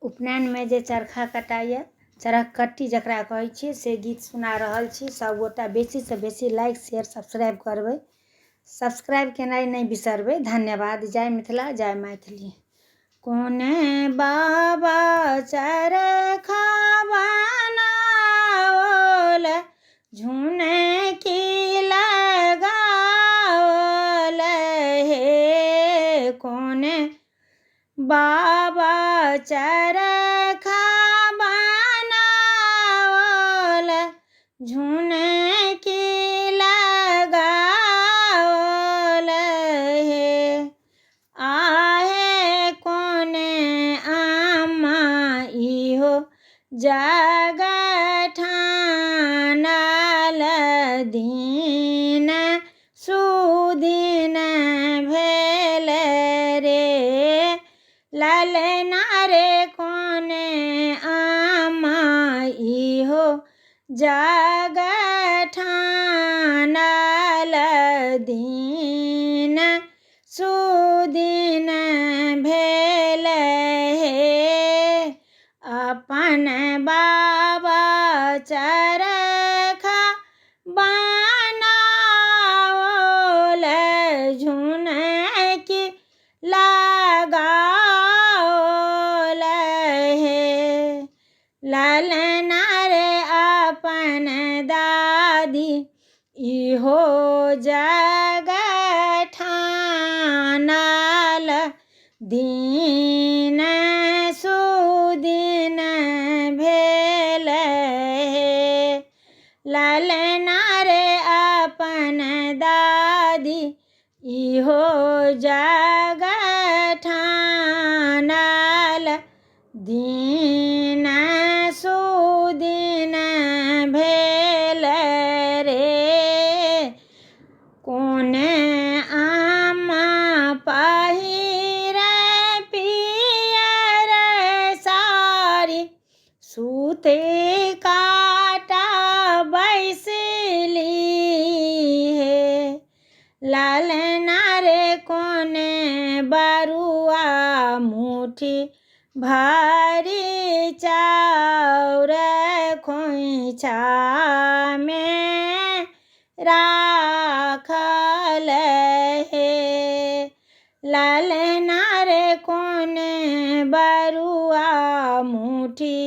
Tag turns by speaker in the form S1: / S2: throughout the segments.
S1: उपनयन में जे चरखा कटाइए, चरख कट्टी जकरा कहै छियै, से गीत सुना रहल छी। सब गोटा बेसी से बेसी लाइक शेयर सब्सक्राइब करबै, सब्सक्राइब केनाइ नहीं बिसरबै। धन्यवाद। जय मिथिला, जय मैथिली। कोने बाबा चरखा बनाओल, झुने की लगाओल हे। कोने बाबा चरखा बनाओल, झुने की लगाओल हे। आहे कोने आमा इहो जग ठानल, दिन सुदिन भेल रे। ललना रे कोने आमा इहो जग ठानल, दिन सुदिन भेल हे। अपन बाबा चरखा बनाओल, झुने की लगाओल हे। ललना रे अपन दादी इहो जग ठानल, दिन सुदिन भेल हे। ललना रे अपन दादी इहो जग ठानल, दिन सुदिन भेल रे। कोने आमा पहिरे पियर साड़ी, सूते काटा बैसली हे। ललना रे कोने बरुआ मुट्ठी भरी चाउर, खोइछा में राखल हे। ललना रे कोने बरुआ मुट्ठी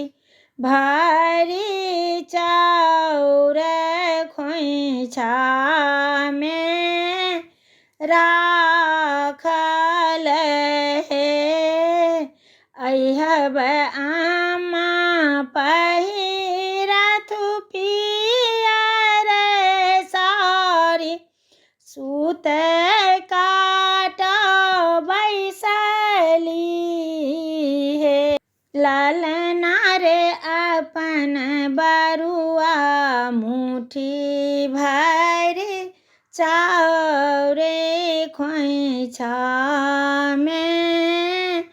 S1: भरी चाउर, खोइछा में राखल हे। अइहब आमा पहिरथु पियर साड़ी, सूते काट बैसली हे। ललना रे अपन बरुआ मुट्ठी भरी चाउर, खोइछा में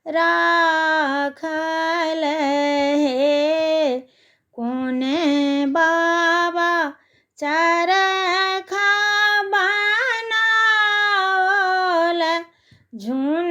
S1: राखल हे। कोने बाबा चरखा बनाओल, झुने